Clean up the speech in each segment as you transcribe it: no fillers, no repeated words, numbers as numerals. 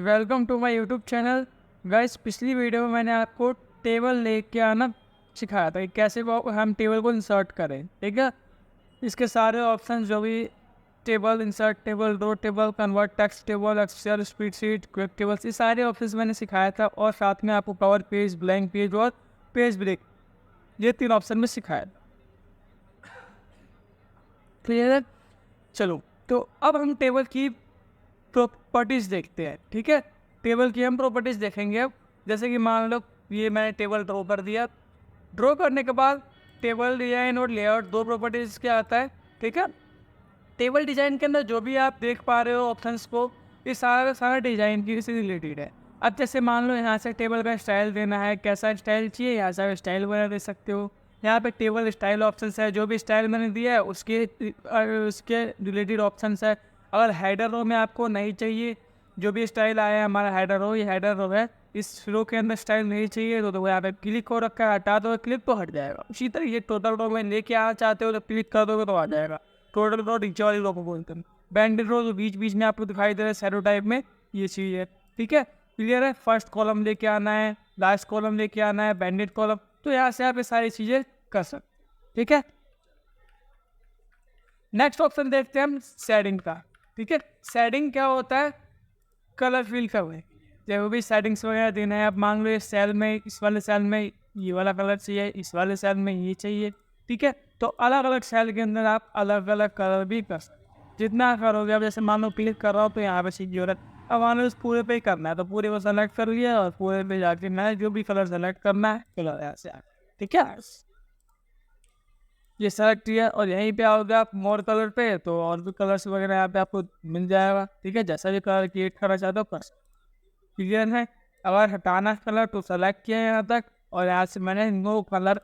Welcome to my YouTube channel. Guys, पिछली video में मैंने आपको टेबल लेके आना सिखाया था कि कैसे हम टेबल को इंसर्ट करें। ठीक है, इसके सारे ऑप्शन जो भी table, insert table, row table, convert text table, excel spreadsheet, quick tables, ये सारे ऑप्शन मैंने सिखाया था और साथ में आपको कवर पेज, ब्लैंक पेज और पेज ब्रेक, ये 3 ऑप्शन में सिखाया था। क्लियर है? चलो, तो अब हम टेबल की प्रॉपर्टीज़ देखते हैं। ठीक है, टेबल की हम प्रॉपर्टीज़ देखेंगे अब। जैसे कि मान लो ये मैंने टेबल ड्रॉ कर दिया। ड्रॉ करने के बाद टेबल डिज़ाइन और लेआउट 2 प्रॉपर्टीज़ क्या आता है। ठीक है, टेबल डिज़ाइन के अंदर जो भी आप देख पा रहे हो ऑप्शंस को, ये सारा का सारा डिज़ाइन की से रिलेटेड है। अब जैसे मान लो यहाँ से टेबल का स्टाइल देना है, कैसा स्टाइल चाहिए, यहाँ से स्टाइल वगैरह दे सकते हो। यहाँ पे टेबल स्टाइल ऑप्शंस है, जो भी स्टाइल मैंने दिया है उसके रिलेटेड ऑप्शंस है। अगर हेडर रो में आपको नहीं चाहिए, जो भी स्टाइल आया है हमारा हेडर रो, ये हेडर रो है, इस रो के अंदर स्टाइल नहीं चाहिए तो यहाँ पे क्लिक हो रखा है, हटा दो, क्लिक तो हट जाएगा। उसी तरह ये टोटल रो में लेके आना चाहते हो तो क्लिक कर दोगे तो आ जाएगा। टोटल रो नीचे वाली रो को बोलते हैं। बैंडेड रो जो बीच बीच में आपको दिखाई दे रहा है शैडो टाइप में, ये चीज़ है। ठीक है, क्लियर है? फर्स्ट कॉलम लेके आना है, लास्ट कॉलम लेके आना है, बैंडेड कॉलम, तो यहाँ से आप ये सारी चीज़ें कर सकते। ठीक है, नेक्स्ट ऑप्शन देखते हैं हम शेडिंग का। ठीक है, शेडिंग क्या होता है? कलर फिल करने, जो भी सेटिंग्स वगैरह देना है। आप मान लो ये सेल में, इस वाले सेल में ये वाला कलर चाहिए, इस वाले सेल में ये चाहिए। ठीक है, तो अलग अलग सेल के अंदर आप अलग अलग कलर भी कर सकते। जितना करोगे, अब जैसे मान लो क्लिक कर रहा हो तो यहाँ पे चीज जरूरत, अब मान लो उस पूरे पे ही करना है तो पूरे को सेलेक्ट कर लिया और पूरे पे जाके मैं जो भी कलर सेलेक्ट करना है कलर यहाँ से। ठीक है, ये सेलेक्ट किया और यहीं पे आओगे आप मोर कलर पे, तो और भी कलर्स वगैरह यहाँ पे आपको मिल जाएगा। ठीक है, जैसा भी कलर क्रिएट करना चाहते हो कर। क्लियर है? अगर हटाना कलर तो सेलेक्ट किया यहाँ तक और यहाँ से मैंने नो कलर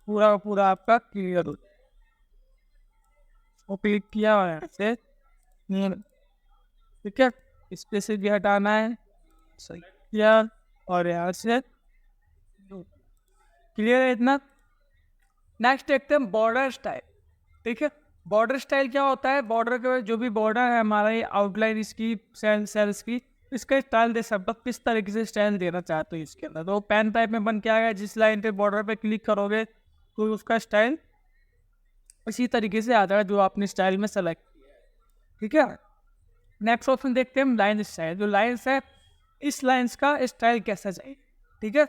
पूरा का पूरा आपका क्लियर हो, वो क्लिक किया और यहाँ से। ठीक है, इस पे से भी हटाना है, सही किया और यहाँ से। क्लियर है इतना? नेक्स्ट देखते हैं बॉर्डर स्टाइल। ठीक है, बॉर्डर स्टाइल क्या होता है? बॉर्डर का जो भी बॉर्डर है हमारा, ये आउटलाइन इसकी सेल्स की, इसका स्टाइल दे सकते हो, किस तरीके से स्टाइल देना चाहते हो इसके अंदर। तो पेन टाइप में बन के आएगा, जिस लाइन पे बॉर्डर पे क्लिक करोगे तो उसका स्टाइल इसी तरीके से आ जाएगा जो आपने स्टाइल में सेलेक्ट किया है। ठीक है, नेक्स्ट ऑप्शन देखते हैं हम लाइन स्टाइल। जो लाइन्स है, इस लाइन्स का स्टाइल कैसा चाहिए। ठीक है,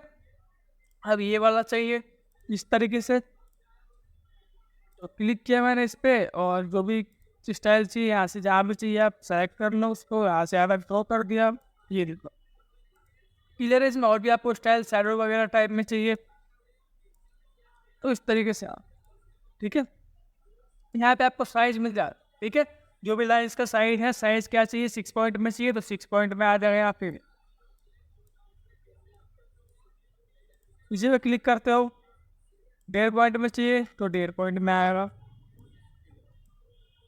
अब ये वाला चाहिए इस तरीके से, तो क्लिक किया मैंने इस पे और जो भी स्टाइल चाहिए यहाँ से जहाँ भी चाहिए आप सेलेक्ट कर लो उसको, यहाँ से आप ड्रॉ कर दिया। ये देखो क्लियर है? इसमें और भी आपको स्टाइल शैडो वगैरह टाइप में चाहिए तो इस तरीके से आप। ठीक है, यहाँ पे आपको साइज मिल जाए। ठीक है, जो भी लाइन इसका साइज है, साइज क्या चाहिए, 6 पॉइंट में चाहिए तो 6 पॉइंट में आ जाएगा। फिर इसी पे क्लिक करते हो, 1.5 पॉइंट में चाहिए तो 1.5 पॉइंट में आएगा।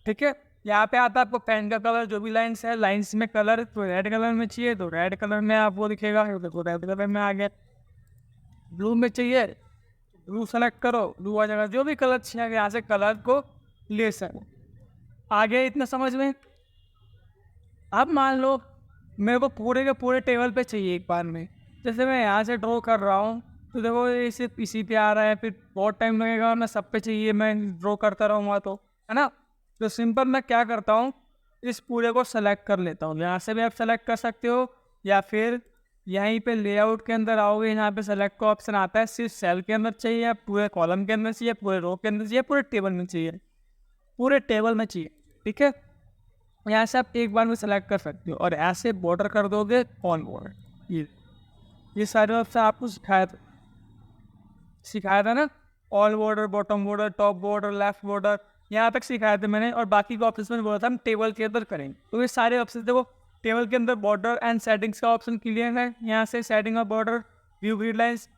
ठीक है, यहाँ पे आता है आपको पेन का कलर, जो भी लाइन्स है, लाइन्स में कलर तो रेड कलर में चाहिए तो रेड कलर में आपको दिखेगा। देखो रेड कलर में आ गया। ब्लू में चाहिए ब्लू सेलेक्ट करो, ब्लू आ जाएगा। जो भी कलर चाहिए यहाँ से कलर को ले सको। आगे इतना समझ में? अब मान लो मेरे को पूरे के पूरे टेबल पे चाहिए एक बार में, जैसे मैं यहाँ से ड्रॉ कर रहा हूँ तो देखो ये सिर्फ इसी पे आ रहा है, फिर बहुत टाइम लगेगा, मैं सब पे चाहिए, मैं ड्रॉ करता रहूँगा तो, है ना। तो सिंपल मैं क्या करता हूँ, इस पूरे को सेलेक्ट कर लेता हूँ। यहाँ से भी आप सेलेक्ट कर सकते हो या फिर यहीं पे लेआउट के अंदर आओगे, यहाँ पे सेलेक्ट का ऑप्शन आता है। सिर्फ सेल के अंदर चाहिए या पूरे कॉलम के अंदर चाहिए, पूरे रो के अंदर चाहिए, पूरे टेबल में चाहिए, पूरे टेबल में चाहिए। ठीक है, यहाँ से आप एक बार में सेलेक्ट कर सकते हो और ऐसे बॉर्डर कर दोगे ऑन बॉर्डर। ये सारे ऑप्शन आपको सिखाया था ना, all border, bottom border, top border, left border, यहाँ तक सिखाया था मैंने। और बाकी के ऑप्शन में बोला था हम टेबल के अंदर करेंगे। तो ये सारे ऑप्शन देखो, टेबल के अंदर बॉर्डर एंड सेटिंग्स का ऑप्शन क्लियर है। यहाँ से सेटिंग और बॉर्डर, व्यू ग्रिड लाइन्स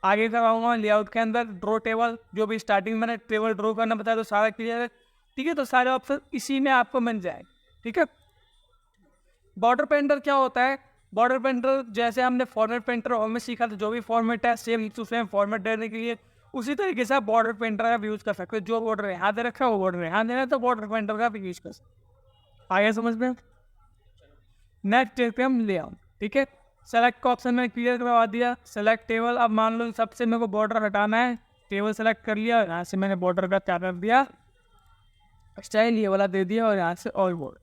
आगे करवाऊंगा। लेआउट के अंदर ड्रॉ टेबल, जो भी स्टार्टिंग मैंने टेबल ड्रॉ करना बताया तो सारा क्लियर है। ठीक है, तो सारे ऑप्शन इसी में आपको मिल जाए। ठीक है, बॉर्डर पेंटर क्या होता है? बॉर्डर पेंटर जैसे हमने फॉर्मेट पेंटर और में सीखा था, जो भी फॉर्मेट है सेम टू सेम फॉर्मेट देने के लिए, उसी तरीके से आप बॉर्डर पेंटर का भी यूज़ कर सकते हो। जो बॉर्डर यहाँ दे रखा है वो बॉर्डर यहाँ देना है तो बॉर्डर पेंटर का भी यूज़ कर सकते हो। आगे समझ में? नेक्स्ट देखते हैं हम लेआउट। ठीक है, सेलेक्ट का ऑप्शन मैंने क्लियर करवा दिया। सेलेक्ट टेबल, अब मान लो सबसे मेरे को बॉर्डर हटाना है, टेबल सेलेक्ट कर लिया, यहाँ से मैंने बॉर्डर का क्या कर दिया, स्टाइल ये वाला दे दिया, और यहाँ से ऑल बॉर्डर।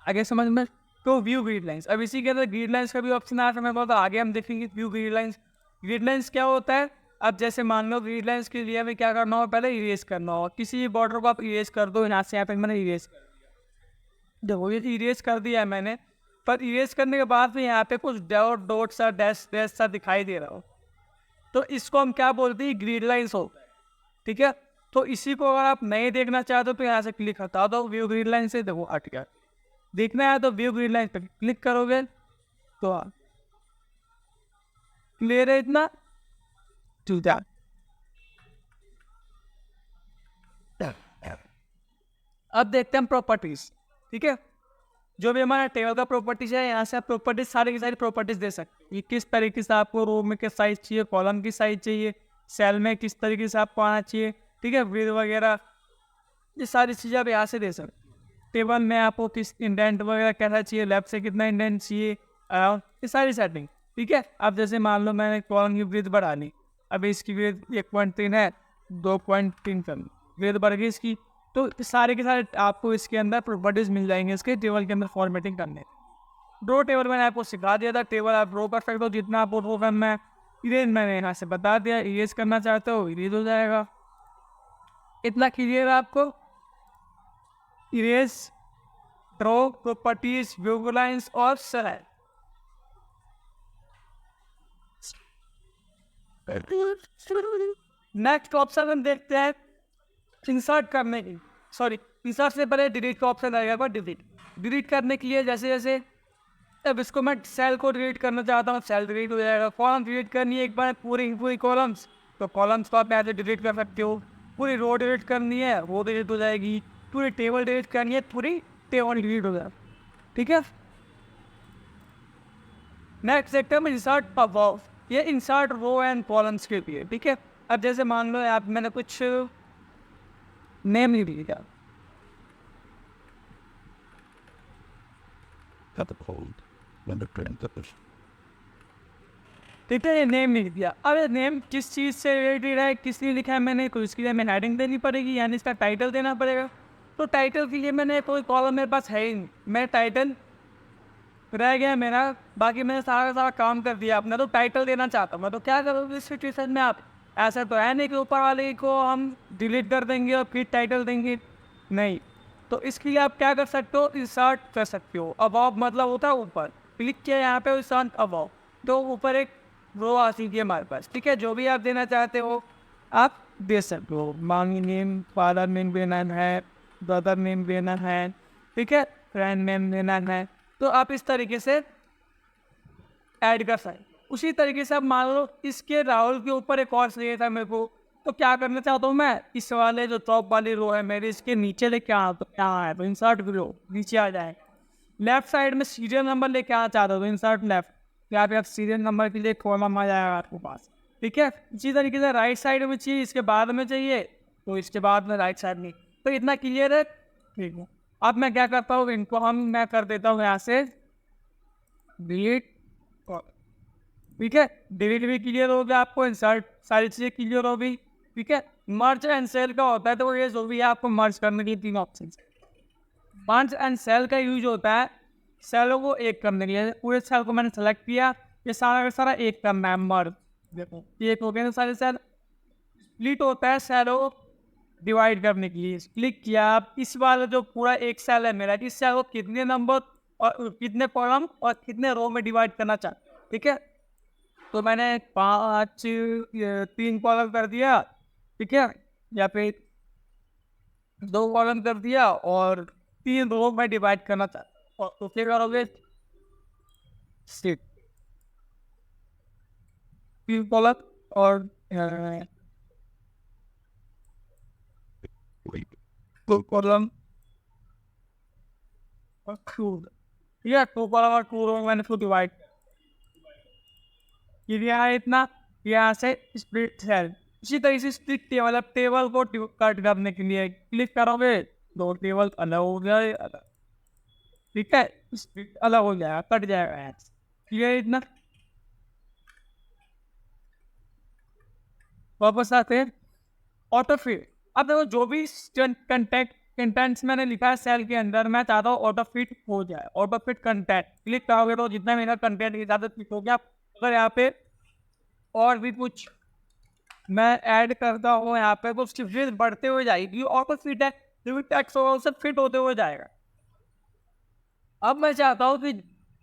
आगे समझ में। तो व्यू ग्रिड लाइंस, अब इसी के अंदर ग्रिड लाइंस का भी ऑप्शन आता है, मैं बोलता आगे हम देखेंगे view grid lines. Grid lines क्या होता है, अब जैसे मान लो ग्रिड लाइंस के लिए हमें क्या करना हो, पहले इरेज करना हो, किसी भी बॉर्डर को आप इरेज कर दो, यहाँ से यहाँ पे मैंने इरेज कर दिया। देखो ये इरेज कर दिया है मैंने, पर इरेज करने के बाद में यहाँ पे कुछ डॉट डॉट सा डैश डैश सा दिखाई दे रहा हो, तो इसको हम क्या बोलते हैं, ग्रिड लाइंस होता है। ठीक है, तो इसी को अगर आप नहीं देखना चाहते हो तो यहाँ से क्लिक हटा दो, व्यू ग्रिड लाइन से। देखो हट गया। देखना है तो व्यू ग्रिड लाइन पे क्लिक करोगे तो क्लियर है इतना। ठीक है, अब देखते हैं प्रॉपर्टीज। ठीक है, जो भी हमारा टेबल का प्रॉपर्टीज है, यहाँ से आप प्रॉपर्टीज सारी की सारी प्रॉपर्टीज दे सकते हैं। ये किस तरीके से आपको रो में किस साइज चाहिए, कॉलम की साइज चाहिए, सेल में किस तरीके से आपको आना चाहिए, ठीक है, विड्थ वगैरह, ये सारी चीज़ें आप यहाँ से दे सकते हैं। टेबल में आपको किस इंडेंट वगैरह कैसा चाहिए, लेफ्ट से कितना इंडेंट चाहिए, ये सारी सेटिंग। ठीक है, अब जैसे मान लो मैंने कॉलम की विड्थ बढ़ा ली, अभी इसकी विड्थ 1.3 है, 2.3 कर विड्थ बढ़ गई इसकी। तो सारे के सारे आपको इसके अंदर प्रॉपर्टीज मिल जाएंगे इसके टेबल के अंदर फॉर्मेटिंग करने। रो टेबल मैंने आपको सिखा दिया था, टेबल आप रो कर सकते हो जितना आपको रो करना है। इरेज मैंने यहाँ से बता दिया, इरेज करना चाहते हो इरेज हो जाएगा। इतना क्लियर है आपको। Erase, draw, properties, view lines और सेलेक्ट। नेक्स्ट ऑप्शन हम देखते हैं इंसर्ट करने की। सॉरी, इंसर्ट से पहले डिलीट का ऑप्शन आएगा, डिलीट करने के लिए जैसे जैसे अब इसको मैं सेल को डिलीट करना चाहता हूँ, सेल डिलीट हो जाएगा। कॉलम डिलीट करनी है एक बार पूरी कॉलम्स, तो कॉलम्स को आप ऐसे डिलीट कर सकते हो। पूरी रो डिलीट करनी है, वो डिलीट हो जाएगी। पूरी टेबल डिलीट करनी है, पूरी टेबल डिलीट हो जाएगी। ठीक है, नेक्स्ट देखते हैं इंसर्ट अबव। ये इंसर्ट रो एंड कॉलम्स के लिए। ठीक है, अब जैसे मान लो आप मैंने कुछ नेम नहीं दिया, ठीक है, ये नेम नहीं दिया। अब ये नेम किस चीज़ से रिलेटेड है, किस लिए लिखा है मैंने, तो इसके लिए मैंने हेडिंग देनी पड़ेगी, यानी इसका टाइटल देना पड़ेगा। तो टाइटल के लिए मैंने कोई कॉलम मेरे पास है ही नहीं, मैं टाइटल रह गया मेरा, बाकी मैंने सारा का सारा काम कर दिया अपना। तो टाइटल देना चाहता हूँ मैं, तो क्या करोगे इस सिचुएशन में आप। ऐसा तो है नहीं कि ऊपर वाले को हम डिलीट कर देंगे और फिर टाइटल देंगे, नहीं। तो इसके लिए आप क्या कर सकते हो, इंसर्ट कर सकते हो। अबव मतलब होता है ऊपर, क्लिक किया यहाँ पे इंसर्ट अबव, तो ऊपर एक रो आती है हमारे पास। ठीक है, जो भी आप देना चाहते हो आप दे सकते हो। मांगी नेम, फादर नेम देना है, ब्रदर नेम देना है, ठीक है, फ्रेंड नेम देना है, तो आप इस तरीके से ऐड कर सकते। उसी तरीके से आप मान लो इसके राहुल के ऊपर एक और चाहिए था मेरे को, तो क्या करना चाहता हूँ मैं, इस वाले जो टॉप वाली रो है मेरे, इसके नीचे लेके आना, तो यहाँ है तो इंसर्ट रो नीचे आ जाए। लेफ्ट साइड में सीरियल नंबर लेके आना चाहता हूँ तो इंसर्ट लेफ्ट, यहाँ पे आप सीरियल नंबर के लिए कॉलम आ जाएगा आपके पास। ठीक है, इसी तरीके से राइट साइड में चाहिए, इसके बाद में चाहिए तो इसके बाद में राइट साइड में। तो इतना क्लियर है। ठीक है, अब मैं क्या करता हूँ, इनको मैं कर देता हूँ यहाँ से डिलीट। ठीक है, डिलीट भी क्लियर हो गया आपको, इंसर्ट सारी चीज़ें क्लियर हो गई। ठीक है, मर्ज एंड सेल का होता है, तो ये जो भी है आपको मर्ज करने की 3 ऑप्शन। मर्ज एंड सेल का यूज होता है सेलों को एक करने के लिए। पूरे सेल को मैंने सेलेक्ट किया, ये सारा का सारा एक करना है मर्ज। देखो एक हो गया सारे सेल। स्प्लिट होता है सेलों को डिवाइड करने के लिए। क्लिक किया आप, इस वाला जो पूरा एक सेल है मेरा, इस सेल को कितने नंबर और कितने कॉलम और कितने रो में डिवाइड करना चाहते। ठीक है, तो मैंने 3 कॉलम कर दिया। ठीक है, या फिर 2 कॉलम कर दिया और 3 रो में डिवाइड करना चाहता, और तो क्या करोगे, 3 कॉलम और 2 कॉलम और 2 कॉलम और 2 रो मैंने इसको डिवाइड किया। इतना यहाँ से स्प्लिट सेल। इसी तरीके से स्प्लिट टेबल, अब टेबल को कट करने के लिए क्लिक करोगे, 2 टेबल अलग हो गए अलग। ठीक है, अलग हो जाएगा, कट जाएगा यहाँ से। क्लियर इतना? वापस आते हैं ऑटो फिट। अब देखो जो भी कंटेंट्स मैंने लिखा है सेल के अंदर, मैं चाहता हूँ ऑटो फिट हो जाए। ऑटो फिट कंटेंट क्लिक करोगे तो जितना मेरा कंटेंट है ज़्यादा फिट हो गया। अगर यहाँ पे और भी कुछ मैं ऐड करता हूँ यहाँ पे तो उसकी फिट बढ़ते हुए जाएगी। ऑटो फिट है, जो भी टेक्स्ट होगा उससे फिट होते हुए जाएगा। अब मैं चाहता हूँ कि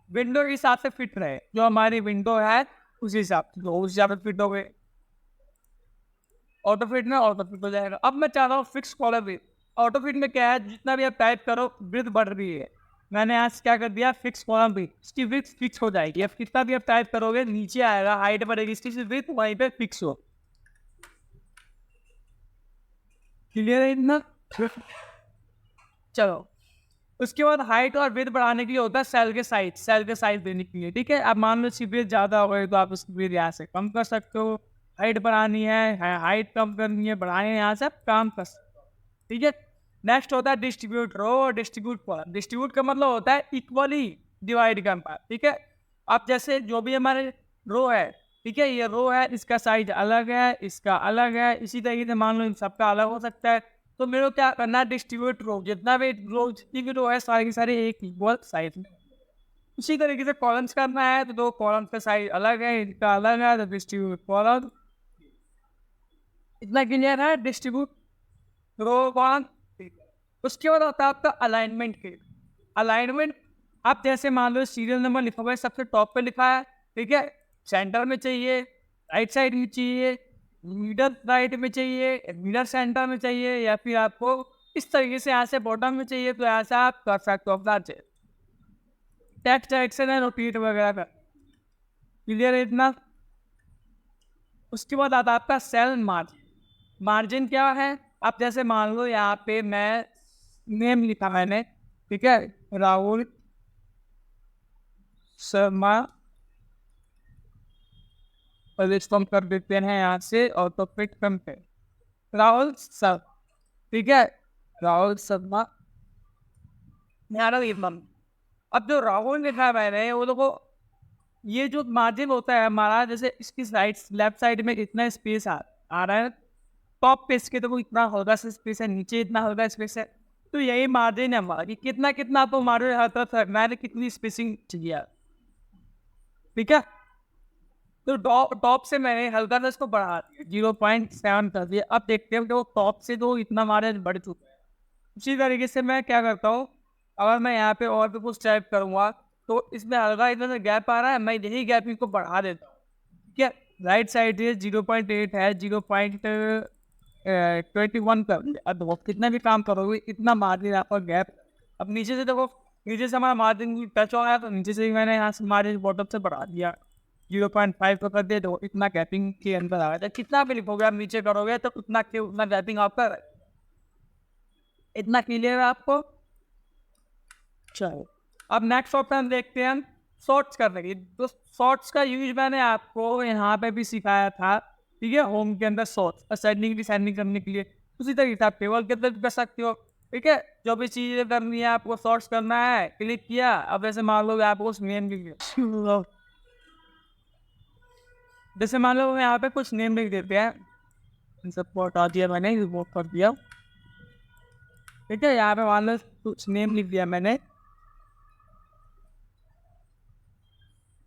विंडो के हिसाब से फिट रहे, जो हमारी विंडो है उस हिसाब से, तो उस हिसाब से फिट हो गए। ऑटो फिट में ऑटो फिट हो जाएगा। अब मैं चाह रहा हूँ fix column width. Auto fit में क्या है, जितना भी आप टाइप करो विड्थ बढ़ रही है। मैंने आज क्या कर दिया, फिक्स कॉलम विड्थ, इसकी विड्थ फिक्स हो जाएगी। अब कितना भी आप टाइप करोगे नीचे आएगा, हाइट बढ़ेगी, इसकी विड्थ वहीं पे फिक्स हो। क्लियर है इतना? चलो, उसके बाद हाइट और विड्थ बढ़ाने के लिए होता है सेल के साइज देने के लिए। ठीक है, अब मान लो इसकी विड्थ ज़्यादा हो गई तो आप उसकी विड्थ यहाँ से कम कर सकते हो। हाइट बढ़ानी है, हाइट कम करनी है, बढ़ानी है, यहाँ से आप काम कर सकते हो। ठीक है, नेक्स्ट होता है डिस्ट्रीब्यूट रो और डिस्ट्रीब्यूट कॉलम। डिस्ट्रीब्यूट का मतलब होता है इक्वली डिवाइड करना। ठीक है, आप जैसे जो भी हमारे रो है, ठीक है, ये रो है, इसका साइज अलग है, इसका अलग है, इसी तरीके से मान लो इन सबका अलग हो सकता है। तो मेरे को क्या करना है, डिस्ट्रीब्यूट रो, जितना भी रो, जितनी भी रो है सारी की सारी एक इक्वल साइज में। उसी तरीके से कॉलम्स करना है तो दो कॉलम्स का साइज अलग है, इनका अलग है, तो डिस्ट्रीब्यूट कॉलम। इतना क्लियर है, डिस्ट्रीब्यूट रो कॉलम। उसके बाद होता है आपका अलाइनमेंट के। अलाइनमेंट, आप जैसे मान लो सीरियल नंबर लिखा हुआ है, सबसे टॉप पे लिखा है, ठीक है, सेंटर में चाहिए, राइट साइड में चाहिए, मिडल राइट में चाहिए, मिडल सेंटर में चाहिए, या फिर आपको इस तरीके से यहाँ से बॉटम में चाहिए, तो ऐसा आप कर सकते हो अपना टेक्स्ट एक्शन है रोटेट वगैरह का। क्लियर है इतना? उसके बाद आता है आपका सेल मार्जिन। मार्जिन क्या है, आप जैसे मान लो यहाँ पे मैं नेम लिखा मैंने, ठीक है, राहुल शर्मा, और इसको हम कर देते हैं यहाँ से और तो फिट कम पे राहुल सर। ठीक है, राहुल शर्मा, अब जो राहुल लिखा है मैंने वो देखो, ये जो मार्जिन होता है हमारा, जैसे इसकी साइड लेफ्ट साइड में इतना स्पेस आ रहा है, टॉप पे इसके तो वो इतना हल्का सा स्पेस है, नीचे इतना हल्का स्पेस है, तो यही मार्जिन है हमारा कि कितना कितना आपको मार्जिन हर तरफ रखना है, कितनी स्पेसिंग चाहिए। ठीक है, तो टॉप से मैंने हल्का सा इसको बढ़ा दिया, 0.7 कर दिया। अब देखते हैं कि टॉप से तो इतना मार्जिन बढ़ चुका है। उसी तरीके से मैं क्या करता हूँ, अगर मैं यहाँ पे और भी कुछ टाइप करूँगा तो इसमें हल्का इतना सा गैप आ रहा है, मैं यही गैप इसको बढ़ा देता हूँ। ठीक है, राइट साइड ये 0.8 है, 0.21 कर। अब देखो कितना भी काम करोगे इतना मार्जिन आपका गैप। अब नीचे से देखो, नीचे से हमारा मार्जिन टच हो गया, तो नीचे से ही मैंने यहाँ से मार्जिन बॉटम से बढ़ा दिया, 0.5 को कर दिया, तो इतना गैपिंग के अंदर आ गया। कितना भी लिखोगे आप नीचे करोगे तो उतना गैपिंग आपका। इतना क्लियर है आपको? चलो, अब नेक्स्ट ऑप्शन देखते हैं हम शॉर्ट्स करने की। तो शॉर्ट्स का यूज मैंने आपको यहाँ पे भी सिखाया था। ठीक है, होम के अंदर शॉर्ट्स असेंडिंग डिसेंडिंग करने के लिए उसी तरीके से आप टेबल के अंदर कर सकते हो। ठीक है, जो भी चीज़ें करनी है आपको शॉर्ट्स करना है, क्लिक किया। अब जैसे मान लो आपको कुछ नेम लिख दिया, जैसे मान लो यहाँ पे कुछ नेम लिख देते हैं, इन सबको हटा दिया मैंने, रिमूव कर दिया। ठीक है, यहाँ पे मान लो कुछ नेम लिख दिया मैंने,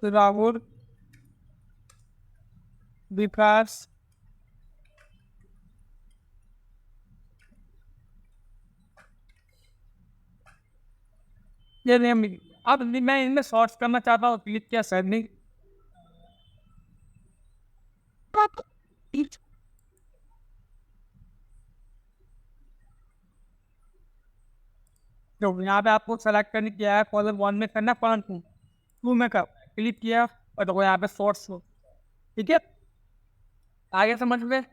तो राहुल विकास ये नेम। अब मैं इनमें शॉर्ट्स करना चाहता हूँ, क्लिक किया सेंडिंग। तो यहाँ पे आपको सेलेक्ट करने किया है, कॉलम 1 में करना, कॉलम 2 में कर, क्लिक किया और देखो यहाँ पे शॉर्ट्स हो। ठीक है, आगे समझ में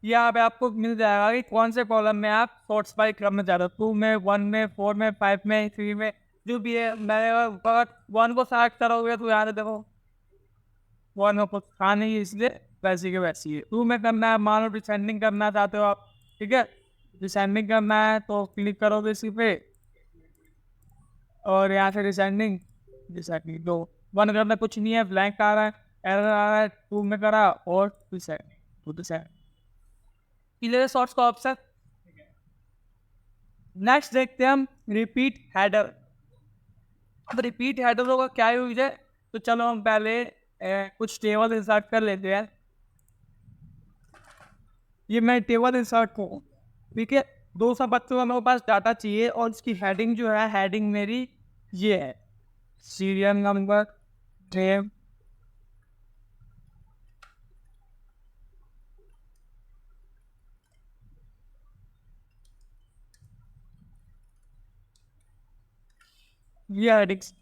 यहाँ पे आपको मिल जाएगा कि कौन से कॉलम में आप शॉर्ट्स बाई करना चाहते हो, 2 में, 1 में, 4 में, 5 में, 3 में, जो भी है। मैंने अगर 1 को सेलेक्ट करोगे तो यहाँ पे देखो 1 को था नहीं, इसलिए वैसी के वैसी है। 2 में करना है, मान लो डिसेंडिंग करना चाहते हो आप, ठीक है, डिसेंडिंग करना है तो क्लिक करोगे इसी पे, और यहाँ से डिसेंडिंग डिसेंडिंग तो 1 करना कुछ नहीं है, ब्लैंक आ रहा है, एरर आ रहा है, 2 में करा और डिसेंडिंग 2 क्लियर शॉर्ट्स का ऑप्शन। नेक्स्ट देखते हैं हम रिपीट हेडर। अब रिपीट हेडरों का क्या यूज है, तो चलो हम पहले कुछ टेबल इंसर्ट कर लेते हैं। ये मैं टेबल इंसर्ट करूँ, ठीक है। 200 बच्चों का मेरे पास डाटा चाहिए और इसकी हेडिंग जो है, हेडिंग मेरी ये है, सीरियल नंबर, नेम, ये हेडिंग्स।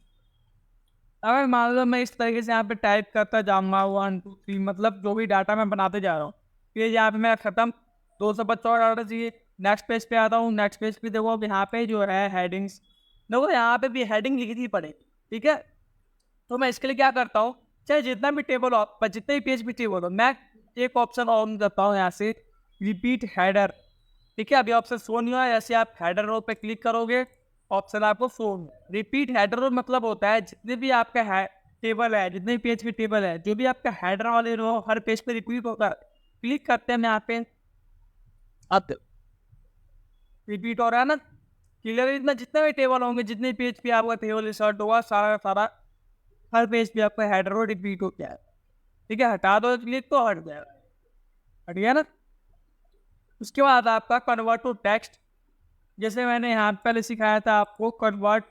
अगर मान लो मैं इस तरीके से यहाँ पे टाइप करता जाऊँगा 1 2 3, मतलब जो भी डाटा मैं बनाते जा रहा हूँ, फिर यहाँ पे मैं ख़त्म, 200 बच्चों का डाटा चाहिए। नेक्स्ट पेज पे आता हूँ, नेक्स्ट पेज पे देखो अब यहाँ पे जो है हेडिंग्स, देखो यहाँ पे भी हेडिंग लिखनी पड़े, ठीक है। तो मैं इसके लिए क्या करता हूँ, चाहे जितना भी टेबल हो, जितने भी पेज भी टेबल हो, मैं एक ऑप्शन ऑन करता हूँ यहाँ से, रिपीट हेडर, ठीक है। अभी ऑप्शन शो नहीं हुआ, ऐसे आप हेडर रो पे क्लिक करोगे, ऑप्शन आपको शो होगा। रिपीट हेडर रो मतलब होता है जितने भी आपका है टेबल है, जितने भी पेज की टेबल है, जो भी आपका हेडर वाले रो हर पेज पे रिपीट होता है, क्लिक करते हैं यहाँ पे, अब रिपीट हो रहा है ना, क्लियर। इतना जितने भी टेबल होंगे, जितने पेज पे आपका टेबल इंसर्ट होगा, सारा सारा हर पेज पे आपका हेडर रो रिपीट हो गया है, ठीक है। हटा दो क्लिक तो हट जाएगा, हट गया ना। उसके बाद आपका कन्वर्ट टू टेक्स्ट, जैसे मैंने यहाँ पहले सिखाया था आपको, convert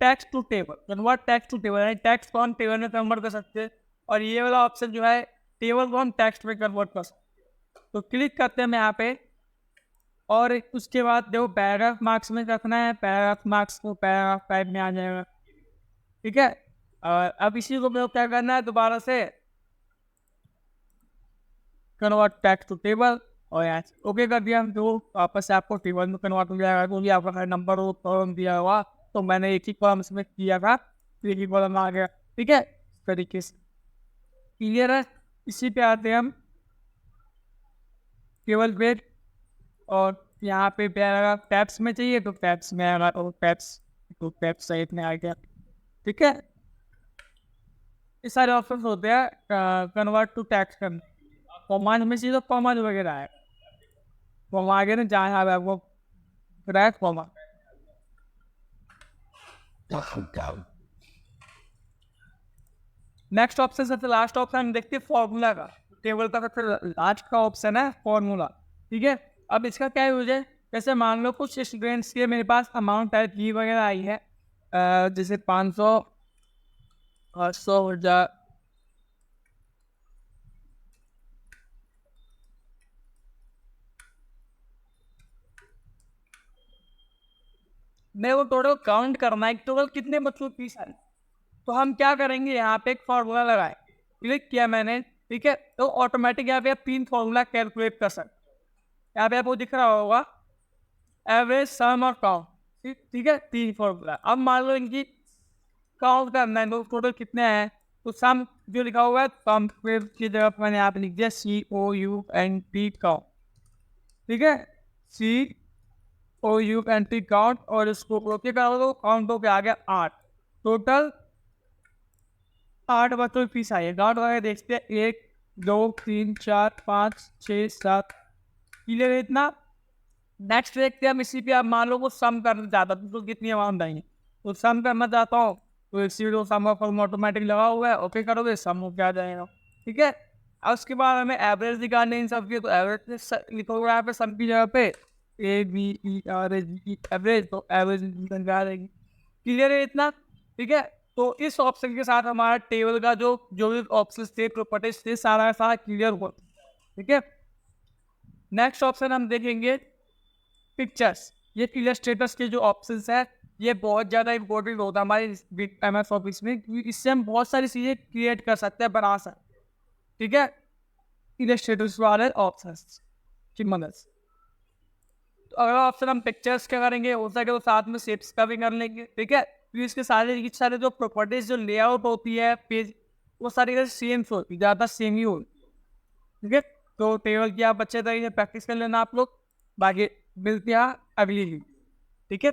text to table, convert text to table, यानी टेक्स्ट को हम टेबल में कन्वर्ट कर सकते हैं, और ये वाला ऑप्शन जो है टेबल को हम टेक्स्ट में कन्वर्ट कर सकते हैं। तो क्लिक करते हैं यहाँ पे, और उसके बाद देखो पैराग्राफ मार्क्स में रखना है, पैराग्राफ मार्क्स को पैराग्राफ टाइप में आ जाएगा, ठीक है। और अब इसी को मेरे को क्या करना है, दोबारा से कन्वर्ट टेक्स्ट टू टेबल, और यहाँ ओके कर दिया, तो वापस से आपको टेबल में कन्वर्ट हो जाएगा। तो भी आपका नंबर हो कॉलम दिया हुआ, तो मैंने एक ही कॉलम इसमें किया था, एक ही कॉलम आ गया, ठीक है। इस तरीके से क्लियर है। इसी पे आते हैं हम टेबल पे, और यहाँ पे पैराग्राफ टैब्स में चाहिए तो टैब्स में आएगा, और टैब्स साइड में आ गया, ठीक है। ये सारे ऑप्शन होते हैं कन्वर्ट टू टेक्स्ट करने। कॉमांड में चाहिए तो कॉमांड वगैरह है, कॉमा आगे ना जहाँ यहाँ आपको रैक कॉमा। नेक्स्ट ऑप्शन सबसे लास्ट ऑप्शन देखते हैं फॉर्मूला का, टेबल का सबसे लास्ट का ऑप्शन है फॉर्मूला, ठीक है। अब इसका क्या यूज है, जैसे मान लो कुछ स्टूडेंट्स के मेरे पास अमाउंट टाइप फी वगैरह आई है, जैसे 500 800 1000, मेरे को टोटल काउंट करना है टोटल कितने बच्चों की फीस आई। तो हम क्या करेंगे, यहाँ पे एक फार्मूला लगाए, क्लिक किया मैंने, ठीक है। तो ऑटोमेटिक यहाँ पे आप 3 फार्मूला कैलकुलेट कर सकते हैं। यहाँ पे आपको दिख रहा होगा एवरेज, सम और काउंट, ठीक है, 3 फार्मूला। अब मान लो इनकी काउंट करना है, तो टोटल कितने हैं, तो सम जो लिखा हुआ है सम की जगह पर मैंने यहाँ पे लिख दिया COUNT काउंट, ठीक है, COUNT काउंट, और इसको ओके करो तो काउंट हो के आ गया 8, टोटल 8 बच्चों की फीस आई है। काउंट करके देखते हैं 1 2 3 4 5 6 7, क्लियर है इतना। नेक्स्ट देखते हैं हम इसी पे, आप मान लो वो सम करना चाहता तो कितनी अमाउंट आएंगे, तो सम करना चाहता हूँ तो इसी सम फॉर्म ऑटोमेटिक लगा हुआ है, ओके करोगे सम हो क्या जाएगा, ठीक है। और उसके बाद हमें एवरेज निकालने इन सब की, तो एवरेज लिखोगे यहाँ पे सम की जगह पे AVERAGE एवरेज, तो एवरेज निकाल देंगे, क्लियर है इतना, ठीक है। तो इस ऑप्शन के साथ हमारा टेबल का जो भी ऑप्शन थे, प्रॉपर्टीज थे, सारा सारा क्लियर हुआ, ठीक है। नेक्स्ट ऑप्शन हम देखेंगे पिक्चर्स। ये इलस्ट्रेटर्स के जो ऑप्शंस है, ये बहुत ज़्यादा इंपॉर्टेंट होता है हमारे MS ऑफिस में, क्योंकि इससे हम बहुत सारी चीज़ें क्रिएट कर सकते हैं, बना सकते हैं, ठीक है, इलस्ट्रेटर्स वाले ऑप्शंस की मदद से। तो अगला ऑप्शन हम पिक्चर्स का करेंगे, हो सके तो साथ में शेप्स का भी कर लेंगे, ठीक है। फिर इसके सारे जो प्रॉपर्टीज, जो लेआउट होती है पेज, वो सारी सेम होती है, ज़्यादा सेम ही होती है, ठीक है। तो टेबल की आप अच्छे तरीके से प्रैक्टिस कर लेना आप लोग, बाकी मिलते हैं अगली वीडियो, ठीक है।